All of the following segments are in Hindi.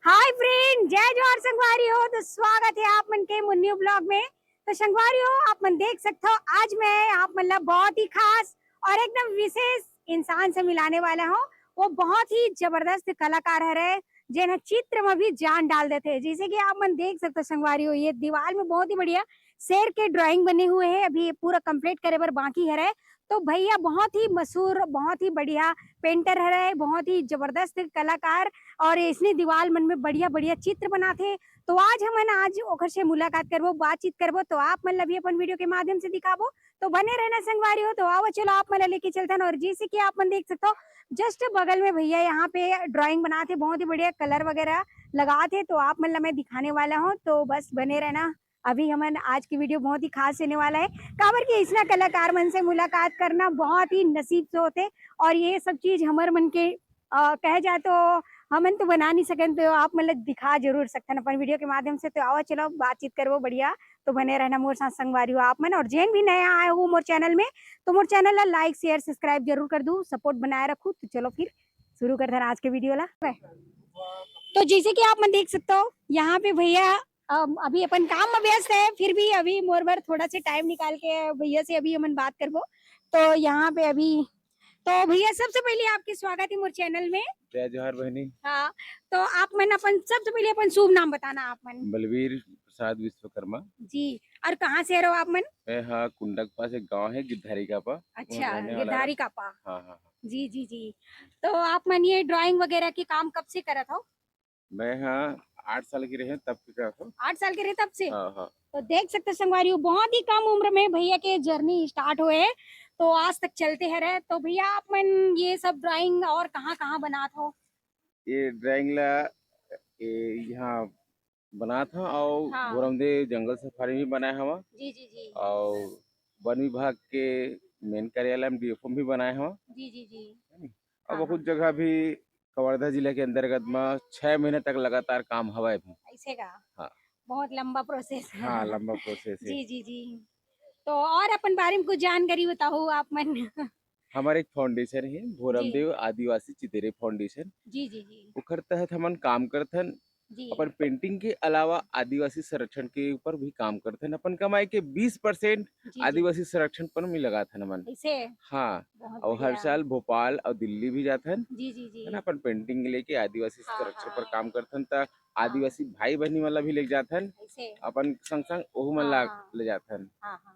हाय फ्रेंड, जय जोहार संगवारी हो। तो स्वागत है आप मन के मुन्नी ब्लॉग में। तो संगवारी हो, आप मन देख सकते हो आज मैं आप मतलब बहुत ही खास और एकदम विशेष इंसान से मिलाने वाला हूँ। वो बहुत ही जबरदस्त कलाकार है जिन्हें चित्र में भी जान डाल देते हैं। जैसे कि आप मन देख सकते हो संगवारी हो, ये दीवार में बहुत ही बढ़िया शेर के ड्राइंग बने हुए हैं। अभी ये पूरा कंप्लीट करे पर बाकी है। तो भैया बहुत ही मशहूर, बहुत ही बढ़िया पेंटर है, बहुत ही जबरदस्त कलाकार और इसने दीवार मन में बढ़िया बढ़िया चित्र बनाते। तो आज हमन आज ओकर से मुलाकात करबो, बातचीत करबो। तो आप मन ला भी अपन वीडियो के माध्यम से दिखाबो। तो बने रहना संगवारी हो। तो आओ चलो आप मन ला लेके चलते हैं। और जैसे कि आप मन देख सकते हो जस्ट बगल में भैया यहाँ पे ड्राइंग बनाते, बहुत ही बढ़िया कलर वगैरह लगाते। तो आप मन ला मैं दिखाने वाला हूँ, तो बस बने रहना। अभी हमन आज की वीडियो बहुत ही खास रहने वाला है। काबर की इसना कलाकार मन से मुलाकात करना बहुत ही नसीब से होते। और ये सब चीज हमारे मन के कहे जाए तो हमन तो बना नहीं सकते। तो आप मतलब दिखा जरूर सकते हैं अपन वीडियो के माध्यम से। तो आओ चलो बातचीत करो बढ़िया। तो बने रहना मोर साथ संगवारी हो आप मन। और जैन भी नया आए हो मोर चैनल में, तो मोर चैनल ला लाइक शेयर सब्सक्राइब जरूर कर दू, सपोर्ट बनाए रखू। तो चलो फिर शुरू करते हैं आज के वीडियो ला। तो जैसे कि आप मन देख सकते हो यहाँ पे भैया अभी अपन काम में व्यस्त है, फिर भी अभी मोर बार थोड़ा सा टाइम निकाल के भैया से अभी हमन बात करबो। तो यहाँ पे अभी तो भैया सबसे पहले आपके स्वागत है मोर चैनल में। जय जोहार बहनी। हाँ, तो आप मन अपन सबसे पहले अपन शुभ नाम बताना आप मन। बलवीर प्रसाद विश्वकर्मा। जी, और कहाँ से रहो आप मन? मैं हाँ कुंडा के पास एक गांव है गिद्धारी का पा, वहाँ अच्छा, रहने वाला रहा। गिरधारी का पा। हाँ हाँ हाँ। जी जी जी। तो आप मन ये ड्राइंग वगैरह की काम कब से करत हो? मैं हाँ 8 साल की रहे तब क्या था। 8 साल के रहे तब से। हाँ हाँ। तो देख सकते संगवारी हो, बहुत ही कम उम्र में भैया के जर्नी स्टार्ट हुए, तो आज तक चलते हैं रहे। तो भैया आप मन ये सब ड्राइंग और कहाँ कहाँ बनात हो? ये ड्राइंग ला यहाँ बना था और हाँ। भोरमदे जंगल सफारी भी बनाया हवा जी जी जी। और वन विभाग के मेन कार्यालय में डीएफओ भी बनाया हवा। जी जी जी। और हाँ हाँ। बहुत जगह भी कवर्धा जिले के अंतर्गत में 6 महीने तक लगातार काम हवा है भी। ऐसे का हाँ बहुत लंबा प्रोसेस है। हाँ लंबा प्रोसेस है। जी जी जी। तो और अपन बारे में कुछ जानकारी बताओ आप मन। हमारे एक फाउंडेशन है जी भोरमदेव आदिवासी चितेरे फाउंडेशन। जी जी जी। ओकर तहत हमन काम करथन। जी अपन पेंटिंग के अलावा आदिवासी संरक्षण के ऊपर भी काम करथन। अपन कमाई के 20% जी जी। आदिवासी संरक्षण पर में लगाथन हमन। ऐसे हाँ, बहुत और हर बढ़िया। साल भोपाल और दिल्ली भी जाथन। जी जी जी। है ना, अपन पेंटिंग लेके आदिवासी हाँ संरक्षण पर हाँ काम करथन त हाँ। आदिवासी भाई बहनी वाला भी ले जाथन। ऐसे। अपन संग संग ओहू मन हाँ ला हाँ ले जाथन। हाँ हाँ।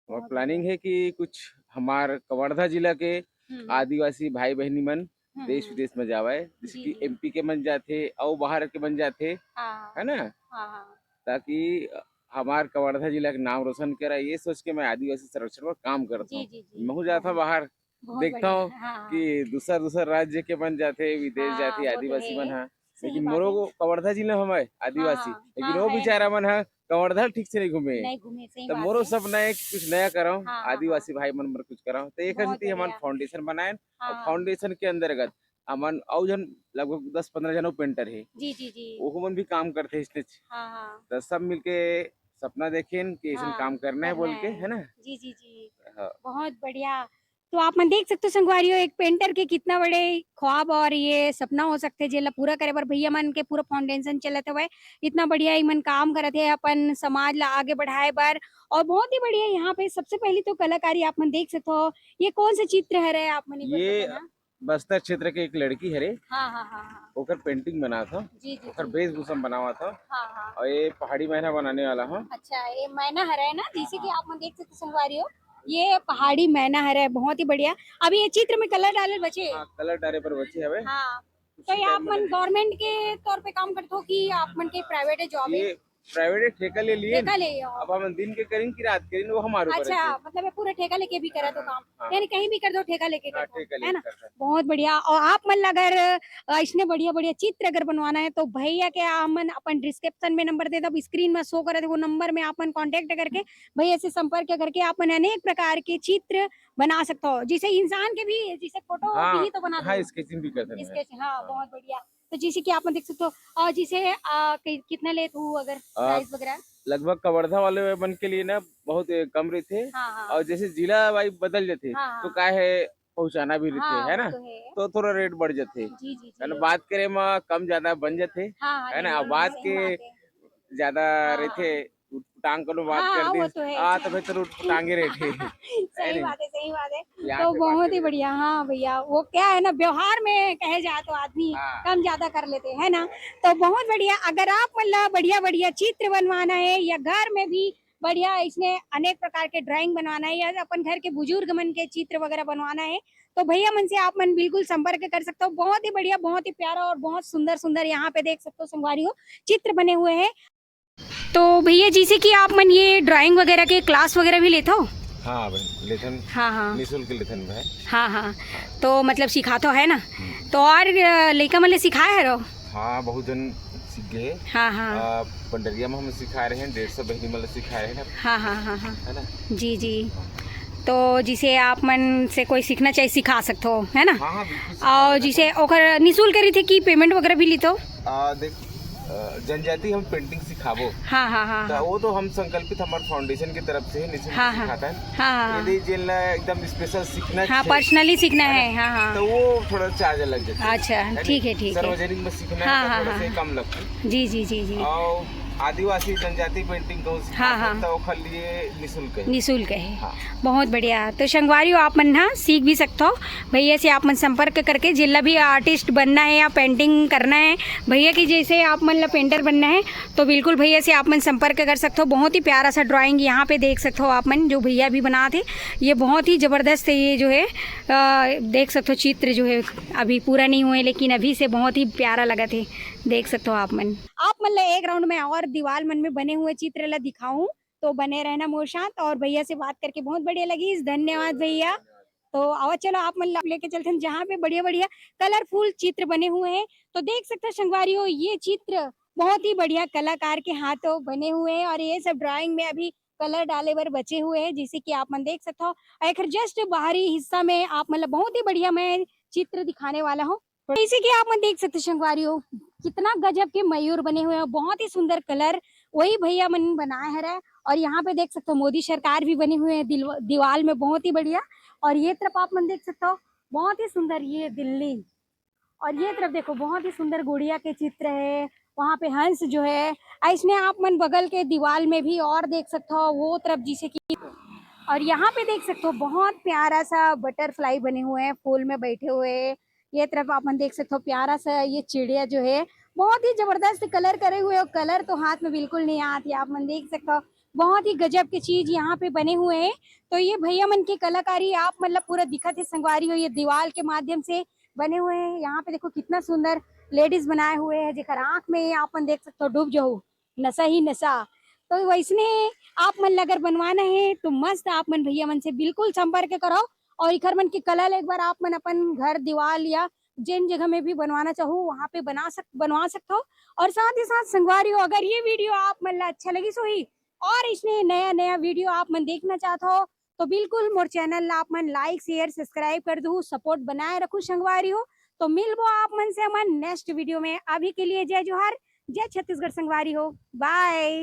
और बहुत बढ़िया। प्लानिंग है कि कुछ हमार कवर्धा जिला के हम्म आदिवासी भाई बहनी मन देश हम्म। विदेश में जावे, जैसे जी कि जी। एमपी के मन जाते और बाहर के मन जाते। हाँ है ना, हाँ हाँ। ताकि हमार कवर्धा जिला का नाम रोशन करा, ये सोच के मैं आदिवासी संरक्षण पर काम करता जी हूँ। जी जी। मैं हूँ जाता बहुत बाहर, बहुत देखता बढ़िया। हूँ हाँ हाँ कि दूसरा दूसरा राज्य के मन जाते, विदेश हाँ, जाते वो तो आदिवासी मन है। है। सही लेकिन बात मोरो है। को कवर्धा जिला हम है हाँ आदिवासी, हाँ लेकिन हाँ, वो है ना। बेचारा मन है कवर्धा ठीक से नहीं घूमे। नहीं घूमे, सही तो बात मोरो है। सपना है कि कुछ नया करो, हाँ हाँ हाँ। आदिवासी भाई मन पर कुछ करो। तो एक बहुत हस्ती हमारे बढ़िया। फाउंडेशन बनाए हाँ और हाँ। फाउंडेशन के अंतर्गत अमन और जन लगभग 10-15 जन पेंटर है, जी जी जी। वो मन भी काम करते हैं इसने। हाँ हाँ तो सब मिलके सपना देखें कि ऐसा हाँ, काम करना है करना बोल के, है। है ना। जी जी जी। हाँ बहुत बढ़िया। तो आप मन देख सकते हो संगवारियों, एक पेंटर के कितना बड़े ख्वाब और ये सपना हो सकते जेला पूरा करे बर भैया मन के पूरा फाउंडेशन चलत हुए। इतना बढ़िया ई मन काम करत है अपन समाज ला आगे बढ़ाए बर। और बहुत ही बढ़िया यहाँ पे सबसे पहली तो कलाकारी आप मन देख सकते हो। ये कौन सा चित्र है रे आप मन एक बार ये बताना। बस्तर क्षेत्र के एक लड़की है रे, हाँ हाँ हाँ हाँ। ओकर पेंटिंग बना था, जी जी ओकर जी। वेशभूषण बनावा था। हाँ हाँ। और ये पहाड़ी मैना बनाने वाला हूँ। अच्छा, ये मैना हरा है ना, जैसे कि आप मन देख सकते संगवारी हो। ये पहाड़ी मैना हरा है, बहुत ही बढ़िया। अभी ये चित्र में कलर डाले बचे। हाँ कलर डारे पर बचे हवे। हाँ। तो उसी ये आप टाइम मन मैंने गवर्नमेंट के तौर पे काम करते हो कि आप मन के प्राइवेट जॉब है? ये प्राइवेट ठेका ले लिए न। ठेका ले हो? अब हम दिन के करेंगे कि रात करेंगे वो हमारे ऊपर अच्छा, है जी। मतलब ये पूरा ठेका लेके भी करा हाँ तो हाँ काम, हाँ यानी कहीं भी कर दो ठेका लेके हाँ कर दो, ठेका है लेके ना। कर रहा है। बहुत बढ़िया। और आप मन अगर इसने बढ़िया बढ़िया चित्र अगर बनवाना है तो भैया के हमन अपन डिस्क्रिप्शन में नंबर दे दो, स्क्रीन में शो करे वो नंबर में आप मन कांटेक्ट करके भैया से संपर्क करके आप मन अनेक प्रकार के चित्र बना सकते हो। जैसे इंसान के भी, जैसे फोटो हाँ भी तो बना हाँ दो स्केचिंग भी करते हैं। स्केच। हाँ, हाँ बहुत बढ़िया। तो जैसे कि आप देख सकते हो और जिसे कितना ले तू अगर आ, प्राइस वगैरह। लगभग कवर्धा वाले बन के लिए ना बहुत कम रहे थे। हाँ और हाँ जैसे जिला वाइज बदल जाते हाँ तो हाँ। क्या है पहुंचाना भी रहते हाँ है वो ना, तो है। तो थोड़ा रेट बढ़ जाते जी जी है ना, जी। बात करे में कम ज्यादा बन जाते हाँ हाँ है नहीं ना। अब नहीं बात सही के बात है। ज्यादा रहते हाँ टांग को बात हाँ कर हाँ दी वो तो है। तो फिर तो टांगे रहते है सही नहीं, बात है सही बात है। यहाँ तो पे बात बहुत ही करें बढ़िया। हाँ भैया वो क्या है ना, व्यवहार में कहे जाए तो आदमी हाँ कम ज्यादा कर लेते हैं ना। तो बहुत बढ़िया। अगर आप मतलब बढ़िया बढ़िया चित्र बनवाना है या घर में भी बढ़िया इसमें अनेक प्रकार के ड्राइंग बनवाना है या अपन घर के बुजुर्ग मन के चित्र वगैरह बनवाना है तो भैया मन से आप मन बिल्कुल संपर्क कर सकते हो। बहुत ही बढ़िया बहुत ही प्यारा और बहुत सुंदर सुंदर यहाँ पे देख सकते हो संगवारी हो चित्र बने हुए हैं। तो भैया जैसे कि आप मन ये ड्राइंग वगैरह के क्लास वगैरह भी लेते हो? हाँ भाई लेखन हाँ हाँ निःशुल्क लेखन में है। हाँ हाँ। तो मतलब सिखा तो है ना, तो और लड़का मतलब सिखाया है रो? हाँ बहुत जन सीख गए। हाँ हाँ पंडरिया में हम सिखा रहे हैं, 150 बहनी मतलब सिखा रहे हैं हाँ हाँ हाँ हाँ है ना। जी जी। तो जिसे आप मन से कोई सीखना चाहिए सिखा सकते हो है ना। हाँ हाँ बिल्कुल और जिसे ओकर निःशुल्क करी थे कि पेमेंट वगैरह भी ली तो? देख जनजाति हम पेंटिंग सिखाबो हाँ हाँ हाँ तो हाँ वो तो हम संकल्पित हमारे फाउंडेशन की तरफ से निःशुल्क हाँ हाँ सिखाता है। हाँ हाँ यदि जिन एकदम स्पेशल सीखना हाँ है पर्सनली सीखना है हाँ हाँ। तो वो थोड़ा चार्ज लग जाता है। अच्छा ठीक है ठीक है। सार्वजनिक में सीखना हाँ, है हाँ, तो थोड़ा हाँ, से कम लगता है। जी जी जी जी और आदिवासी जनजाति पेंटिंग को हाँ, हाँ। सिखाता वो खाली निःशुल्क है। निःशुल्क है। हाँ। बहुत बढ़िया। तो संगवारियों आप मन ना सीख भी सकते हो भैया से, आप मन संपर्क करके जिला भी आर्टिस्ट बनना है या पेंटिंग करना है भैया की जैसे आप मन ला पेंटर बनना है तो बिल्कुल भैया से आप मन संपर्क कर सकते हो। बहुत ही प्यारा सा ड्राइंग यहाँ पे देख सकते हो आप मन जो भैया भी बना थे, ये बहुत ही ज़बरदस्त है। ये जो है देख सकते हो चित्र जो है अभी पूरा नहीं हुए लेकिन अभी से बहुत ही प्यारा लगा थे, देख सकते हो आप मन। आप मन ला एक राउंड में और दीवार मन में बने हुए चित्र ला दिखाऊं तो बने रहना मोर साथ। और भैया से बात करके बहुत बढ़िया लगी, धन्यवाद भैया। तो आओ चलो आप मन लेके चलते हैं जहाँ पे बढ़िया बढ़िया कलरफुल चित्र बने हुए हैं। तो देख सकते हैं संगवारी हो ये चित्र बहुत ही बढ़िया कलाकार के हाथों बने हुए हैं और ये सब ड्राइंग में अभी कलर डाले बर बचे हुए हैं जिसे कि आप मन देख सकते हो। एक जस्ट बाहरी हिस्सा में आप मतलब बहुत ही बढ़िया मैं चित्र दिखाने वाला हूँ। तो इसी की आप मन देख सकते संगवारी हो कितना गजब के मयूर बने हुए हैं, बहुत ही सुंदर कलर वही भैया मन बनाए है। और यहाँ पे देख सकते हो मोदी सरकार भी बनी हुई है दीवार में, बहुत ही बढ़िया। और ये तरफ आप मन देख सकते हो बहुत ही सुंदर ये दिल्ली, और ये तरफ देखो बहुत ही सुंदर गुड़िया के चित्र है, वहाँ पे हंस जो है ऐसने आप मन बगल के दीवार में भी और देख सकते हो वो तरफ जिसे कि। और यहाँ पे देख सकते हो बहुत प्यारा सा बटरफ्लाई बने हुए हैं फूल में बैठे हुए। ये तरफ आप मन देख सकते हो प्यारा सा ये चिड़िया जो है बहुत ही जबरदस्त कलर करे हुए और कलर तो हाथ में बिल्कुल नहीं आती, आप मन देख सकते हो बहुत ही गजब की चीज यहाँ पे बने हुए हैं। तो ये भैया मन की कलाकारी आप मतलब पूरा दिखत है संगवारी हो, ये दीवार के माध्यम से बने हुए हैं। यहाँ पे देखो कितना सुंदर लेडीज बनाए हुए हैं जेकर आंख में आप मन देख सकते हो डूब जाओ नशा ही नशा। तो वैसने आप मन अगर बनवाना है तो मस्त आप मन भैया मन से बिल्कुल संपर्क करो और इखर मन की कलर एक बार आप मन अपन घर दीवार या जिन जगह में भी बनवाना चाहो वहाँ पे बनवा सकते हो। और साथ ही साथ संगवारी हो अगर ये वीडियो आप मन ला अच्छा लगी सो ही और इसमें नया नया वीडियो आप मन देखना चाहते हो तो बिल्कुल मोर चैनल आप मन लाइक शेयर सब्सक्राइब कर दो, सपोर्ट बनाए रखो संगवारी हो। तो मिलबो आप मन से हमारे नेक्स्ट वीडियो में, अभी के लिए जय जोहार, जय छत्तीसगढ़ संगवारी हो, बाय।